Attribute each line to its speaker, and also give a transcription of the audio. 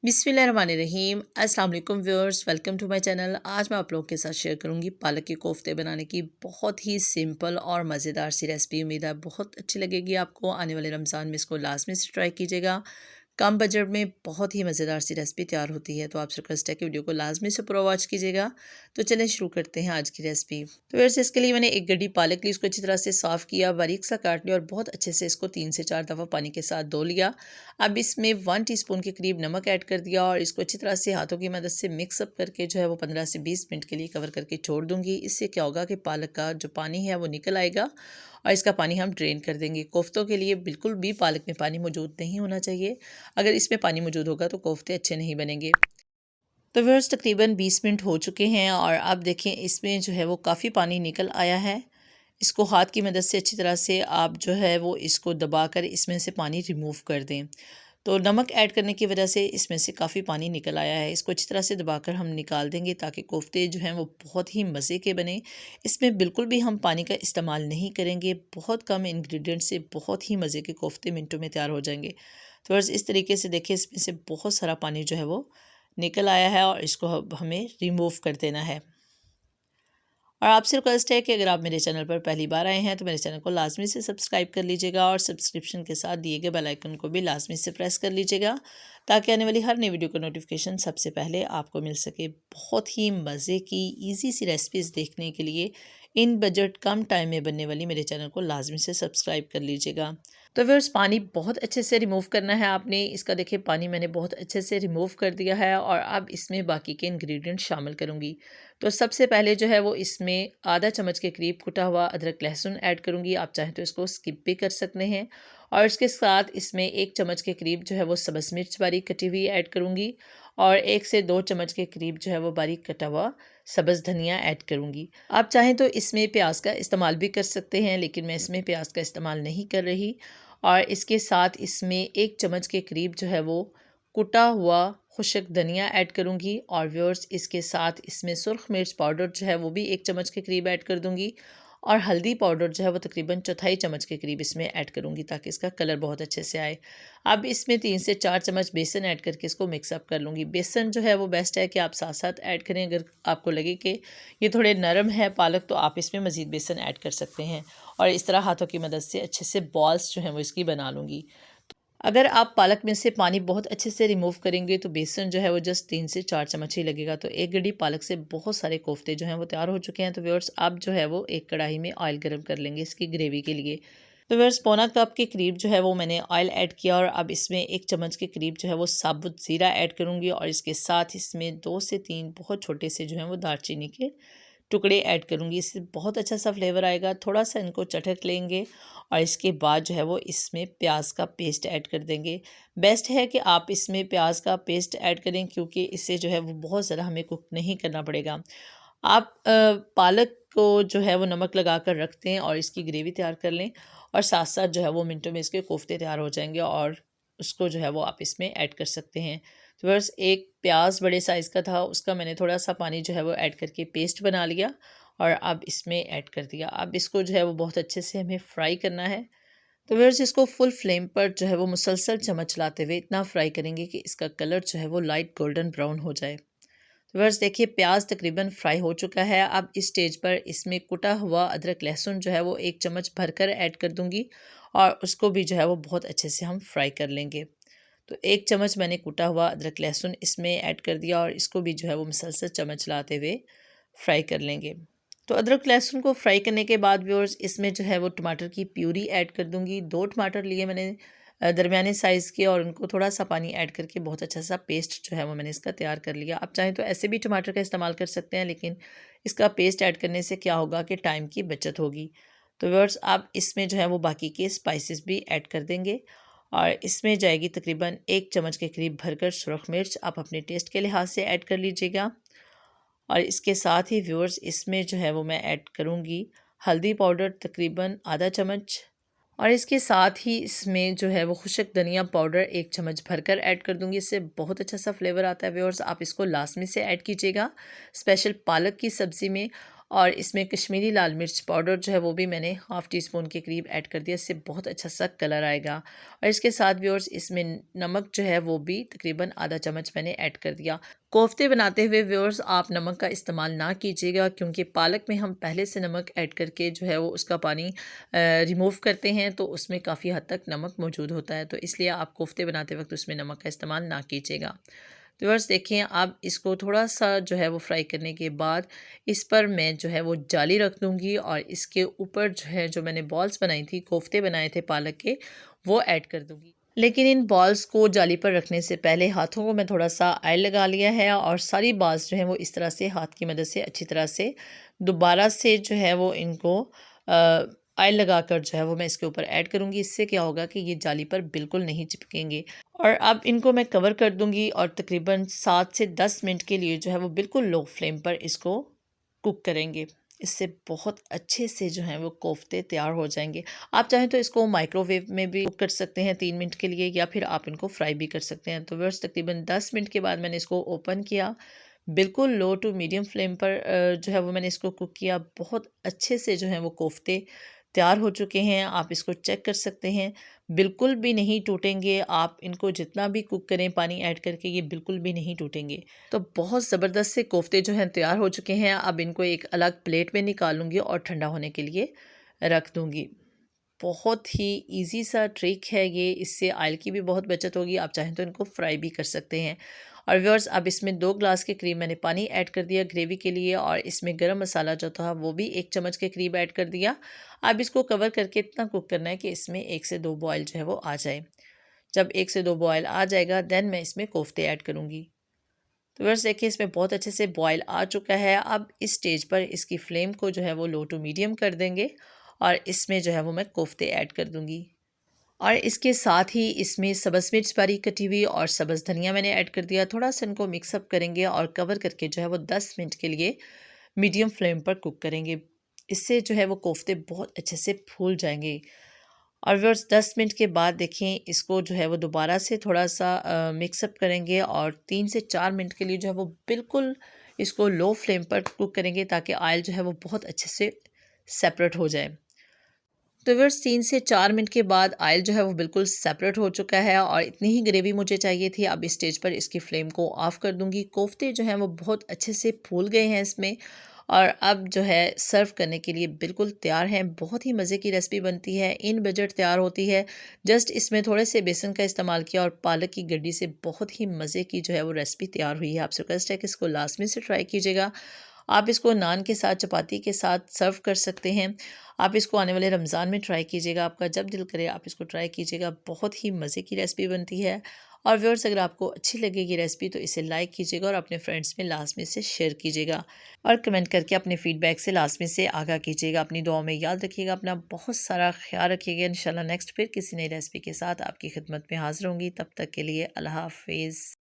Speaker 1: बिस्मिल्लाहिर्रहमानिर्रहीम। अस्सलाम वालेकुम viewers, welcome to my channel. आज मैं आप लोगों के साथ शेयर करूंगी पालक के कोफ्ते बनाने की बहुत ही सिंपल और मज़ेदार सी रेसिपी। उम्मीद है बहुत अच्छी लगेगी आपको। आने वाले रमज़ान में इसको लाजमी से ट्राई कीजिएगा। कम बजट में बहुत ही मज़ेदार सी रेसिपी तैयार होती है, तो आपसे रिक्वेस्ट है कि वीडियो को लाजमी से पूरा वॉच कीजिएगा। तो चलिए शुरू करते हैं आज की रेसिपी। तो वैसे इसके लिए मैंने एक गड्डी पालक ली, इसको अच्छी तरह से साफ़ किया, बारीक सा काट लिया और बहुत अच्छे से इसको 3 से 4 दफ़ा पानी के साथ धो लिया। अब इसमें 1 टीस्पून के करीब नमक ऐड कर दिया और इसको अच्छी तरह से हाथों की मदद से मिक्सअप करके जो है वो 15 से 20 मिनट के लिए कवर करके छोड़ दूंगी। इससे क्या होगा कि पालक का जो पानी है वो निकल आएगा और इसका पानी हम ड्रेन कर देंगे। कोफ्तों के लिए बिल्कुल भी पालक में पानी मौजूद नहीं होना चाहिए। अगर इसमें पानी मौजूद होगा तो कोफ्ते अच्छे नहीं बनेंगे। तो व्यूअर्स तकरीबन 20 मिनट हो चुके हैं और अब देखें इसमें जो है वो काफ़ी पानी निकल आया है। इसको हाथ की मदद से अच्छी तरह से आप जो है वो इसको दबाकर इसमें से पानी रिमूव कर दें। तो नमक ऐड करने की वजह से इसमें से काफ़ी पानी निकल आया है। इसको अच्छी तरह से दबाकर हम निकाल देंगे ताकि कोफ्ते जो हैं वो बहुत ही मज़े के बने। इसमें बिल्कुल भी हम पानी का इस्तेमाल नहीं करेंगे। बहुत कम इंग्रेडिएंट से बहुत ही मज़े के कोफ्ते मिनटों में तैयार हो जाएंगे। तो बस इस तरीके से देखिए इसमें से बहुत सारा पानी जो है वो निकल आया है और इसको अब हमें रिमूव कर देना है। और आपसे रिक्वेस्ट है कि अगर आप मेरे चैनल पर पहली बार आए हैं तो मेरे चैनल को लाजमी से सब्सक्राइब कर लीजिएगा और सब्सक्रिप्शन के साथ दिए गए बेल आइकन को भी लाजमी से प्रेस कर लीजिएगा ताकि आने वाली हर नई वीडियो का नोटिफिकेशन सबसे पहले आपको मिल सके। बहुत ही मज़े की ईजी सी रेसिपीज़ देखने के लिए इन बजट कम टाइम में बनने वाली मेरे चैनल को लाजमी से सब्सक्राइब कर लीजिएगा। तो फिर पानी बहुत अच्छे से रिमूव करना है आपने। इसका देखिए पानी मैंने बहुत अच्छे से रिमूव कर दिया है और अब इसमें बाकी के इंग्रेडिएंट शामिल करूँगी। तो सबसे पहले जो है वो इसमें आधा चम्मच के करीब कुटा हुआ अदरक लहसुन ऐड करूँगी। आप चाहें तो इसको स्किप भी कर सकते हैं। और इसके साथ इसमें 1 चम्मच के करीब जो है वो सब्ज़ मिर्च बारीक कटी हुई ऐड करूँगी और 1 से 2 चम्मच के करीब जो है वो बारीक कटा हुआ सब्ज़ धनिया ऐड करूँगी। आप चाहें तो इसमें प्याज का इस्तेमाल भी कर सकते हैं, लेकिन मैं इसमें प्याज का इस्तेमाल नहीं कर रही। और इसके साथ इसमें 1 चम्मच के करीब जो है वो कुटा हुआ खुश्क धनिया ऐड करूँगी और व्यूअर्स इसके साथ इसमें सुर्ख मिर्च पाउडर जो है वो भी 1 चम्मच के करीब ऐड कर दूँगी और हल्दी पाउडर जो है वो तकरीबन चौथाई चम्मच के करीब इसमें ऐड करूँगी ताकि इसका कलर बहुत अच्छे से आए। अब इसमें 3 से 4 चम्मच बेसन ऐड करके इसको मिक्सअप कर लूँगी। बेसन जो है वो बेस्ट है कि आप साथ साथ ऐड करें। अगर आपको लगे कि ये थोड़े नरम है पालक तो आप इसमें मज़ीद बेसन ऐड कर सकते हैं और इस तरह हाथों की मदद से अच्छे से बॉल्स जो हैं वो इसकी बना लूँगी। अगर आप पालक में से पानी बहुत अच्छे से रिमूव करेंगे तो बेसन जो है वो जस्ट 3 से 4 चम्मच ही लगेगा। तो एक गड्डी पालक से बहुत सारे कोफ्ते जो हैं वो तैयार हो चुके हैं। तो व्यूअर्स अब जो है वो एक कढ़ाई में ऑयल गर्म कर लेंगे इसकी ग्रेवी के लिए। तो व्यूअर्स पौना कप के करीब जो है वो मैंने ऑयल ऐड किया और अब इसमें 1 चम्मच के करीब जो है वो साबुत ज़ीरा ऐड करूँगी और इसके साथ इसमें 2 से 3 बहुत छोटे से जो हैं वो दालचीनी के टुकड़े ऐड करूँगी। इससे बहुत अच्छा सा फ्लेवर आएगा। थोड़ा सा इनको चटक लेंगे और इसके बाद जो है वो इसमें प्याज का पेस्ट ऐड कर देंगे। बेस्ट है कि आप इसमें प्याज का पेस्ट ऐड करें क्योंकि इससे जो है वो बहुत ज़्यादा हमें कुक नहीं करना पड़ेगा। आप पालक को जो है वो नमक लगा कर रख दें और इसकी ग्रेवी तैयार कर लें और साथ साथ जो है वो मिनटों में इसके कोफ्ते तैयार हो जाएंगे और उसको जो है वो आप इसमें ऐड कर सकते हैं। तो बस एक प्याज बड़े साइज़ का था, उसका मैंने थोड़ा सा पानी जो है वो ऐड करके पेस्ट बना लिया और अब इसमें ऐड कर दिया। अब इसको जो है वो बहुत अच्छे से हमें फ्राई करना है। तो व्यूअर्स इसको फुल फ्लेम पर जो है वो मुसलसल चम्मच चलाते हुए इतना फ्राई करेंगे कि इसका कलर जो है वो लाइट गोल्डन ब्राउन हो जाए। तो व्यूअर्स देखिए प्याज तकरीबन फ्राई हो चुका है। अब इस स्टेज पर इसमें कुटा हुआ अदरक लहसुन जो है वो 1 चम्मच भरकर ऐड कर दूंगी और उसको भी जो है वो बहुत अच्छे से हम फ्राई कर लेंगे। तो 1 चम्मच मैंने कूटा हुआ अदरक लहसुन इसमें ऐड कर दिया और इसको भी जो है वो मुसलसल चम्मच चलाते हुए फ्राई कर लेंगे। तो अदरक लहसुन को फ्राई करने के बाद व्यूअर्स इसमें जो है वो टमाटर की प्यूरी ऐड कर दूंगी। 2 टमाटर लिए मैंने दरमियाने साइज़ के और उनको थोड़ा सा पानी ऐड करके बहुत अच्छा सा पेस्ट जो है वो मैंने इसका तैयार कर लिया। आप चाहें तो ऐसे भी टमाटर का इस्तेमाल कर सकते हैं, लेकिन इसका पेस्ट ऐड करने से क्या होगा कि टाइम की बचत होगी। तो व्यूअर्स आप इसमें जो है वो बाकी के स्पाइसेस भी ऐड कर देंगे और इसमें जाएगी तकरीबन 1 चम्मच के करीब भरकर सुरख मिर्च। आप अपने टेस्ट के लिहाज से ऐड कर लीजिएगा और इसके साथ ही व्यूअर्स इसमें जो है वो मैं ऐड करूँगी हल्दी पाउडर तकरीबन आधा चम्मच और इसके साथ ही इसमें जो है वो खुश्क धनिया पाउडर 1 चम्मच भरकर ऐड कर दूँगी। इससे बहुत अच्छा सा फ्लेवर आता है व्यूअर्स। आप इसको लास्ट में से ऐड कीजिएगा स्पेशल पालक की सब्ज़ी में। और इसमें कश्मीरी लाल मिर्च पाउडर जो है वो भी मैंने हाफ़ टी स्पून के करीब ऐड कर दिया। इससे बहुत अच्छा सा कलर आएगा। और इसके साथ व्यूअर्स इसमें नमक जो है वो भी तकरीबन आधा चम्मच मैंने ऐड कर दिया। कोफ्ते बनाते हुए व्यूअर्स आप नमक का इस्तेमाल ना कीजिएगा, क्योंकि पालक में हम पहले से नमक ऐड करके जो है वो उसका पानी रिमूव करते हैं, तो उसमें काफ़ी हद तक नमक मौजूद होता है। तो इसलिए आप कोफ्ते बनाते वक्त उसमें नमक का इस्तेमाल ना कीजिएगा। तो व्यूअर्स देखिए, अब इसको थोड़ा सा जो है वो फ्राई करने के बाद इस पर मैं जो है वो जाली रख दूँगी और इसके ऊपर जो है जो मैंने बॉल्स बनाई थी, कोफ्ते बनाए थे पालक के, वो ऐड कर दूँगी। लेकिन इन बॉल्स को जाली पर रखने से पहले हाथों को मैं थोड़ा-सा ऑयल लगा लिया है और सारी बॉल्स जो हैं वो इस तरह से हाथ की मदद से अच्छी तरह से दोबारा से जो है वो इनको ऑयल लगाकर जो है वो मैं इसके ऊपर ऐड करूँगी। इससे क्या होगा कि ये जाली पर बिल्कुल नहीं चिपकेंगे। और अब इनको मैं कवर कर दूँगी और तकरीबन 7 से 10 मिनट के लिए जो है वो बिल्कुल लो फ्लेम पर इसको कुक करेंगे। इससे बहुत अच्छे से जो हैं वो कोफ्ते तैयार हो जाएँगे। आप चाहें तो इसको माइक्रोवेव में भी कुक कर सकते हैं 3 मिनट के लिए, या फिर आप इनको फ्राई भी कर सकते हैं। तो व्यूअर्स तकरीबन 10 मिनट के बाद मैंने इसको ओपन किया। बिल्कुल लो टू मीडियम फ्लेम पर जो है वो मैंने इसको कुक किया। बहुत अच्छे से जो हैं वो कोफ्ते तैयार हो चुके हैं। आप इसको चेक कर सकते हैं। बिल्कुल भी नहीं टूटेंगे। आप इनको जितना भी कुक करें पानी ऐड करके, ये बिल्कुल भी नहीं टूटेंगे। तो बहुत ज़बरदस्त से कोफ्ते जो हैं तैयार हो चुके हैं। अब इनको एक अलग प्लेट में निकालूँगी और ठंडा होने के लिए रख दूँगी। बहुत ही ईज़ी सा ट्रिक है ये, इससे ऑयल की भी बहुत बचत होगी। आप चाहें तो इनको फ्राई भी कर सकते हैं। और व्यूअर्स अब इसमें 2 ग्लास के करीब मैंने पानी ऐड कर दिया ग्रेवी के लिए, और इसमें गरम मसाला जो था वो भी 1 चम्मच के करीब ऐड कर दिया। अब इसको कवर करके इतना कुक करना है कि इसमें 1 से 2 बॉयल जो है वो आ जाए। जब 1 से 2 बॉयल आ जाएगा देन मैं इसमें कोफ्ते ऐड करूँगी। तो व्यूअर्स देखिए, इसमें बहुत अच्छे से बॉयल आ चुका है। अब इस स्टेज पर इसकी फ्लेम को जो है वो लो टू मीडियम कर देंगे और इसमें जो है वो मैं कोफ्ते ऐड कर दूँगी। और इसके साथ ही इसमें सब्ज़ मिर्च बारीक कटी हुई और सब्ज़ धनिया मैंने ऐड कर दिया। थोड़ा-सा इनको मिक्स अप करेंगे और कवर करके जो है वो 10 मिनट के लिए मीडियम फ्लेम पर कुक करेंगे। इससे जो है वो कोफ्ते बहुत अच्छे से फूल जाएँगे। और व्यूअर्स 10 मिनट के बाद देखें, इसको जो है वो दोबारा से थोड़ा-सा मिक्स अप करेंगे और 3 से 4 मिनट के लिए जो है वो बिल्कुल इसको लो फ्लेम पर कुक करेंगे, ताकि ऑयल जो है वो बहुत अच्छे से सेपरेट हो जाए। तो व्यूअर्स 3 से 4 मिनट के बाद ऑयल जो है वो बिल्कुल सेपरेट हो चुका है और इतनी ही ग्रेवी मुझे चाहिए थी। अब इस स्टेज पर इसकी फ्लेम को ऑफ़ कर दूँगी। कोफ्ते जो हैं वो बहुत अच्छे से फूल गए हैं इसमें, और अब जो है सर्व करने के लिए बिल्कुल तैयार हैं। बहुत ही मज़े की रेसिपी बनती है, इन बजट तैयार होती है। जस्ट इसमें थोड़े से बेसन का इस्तेमाल किया और पालक की गड्डी से बहुत ही मज़े की जो है वो रेसिपी तैयार हुई है। आपसे रिक्वेस्ट है कि इसको लास्ट में से ट्राई कीजिएगा। आप इसको नान के साथ, चपाती के साथ सर्व कर सकते हैं। आप इसको आने वाले रमज़ान में ट्राई कीजिएगा। आपका जब दिल करे आप इसको ट्राई कीजिएगा। बहुत ही मज़े की रेसिपी बनती है। और व्यूअर्स, अगर आपको अच्छी लगेगी रेसिपी तो इसे लाइक कीजिएगा और अपने फ्रेंड्स में लास्ट में से शेयर कीजिएगा, और कमेंट करके अपने फीडबैक से लास्ट में से आगाह कीजिएगा। अपनी दुआओं में याद रखिएगा, अपना बहुत सारा ख्याल रखिएगा। इंशाल्लाह नेक्स्ट फिर किसी नई रेसिपी के साथ आपकी खिदमत में हाज़िर होंगी। तब तक के लिए अल्लाह हाफ़िज़।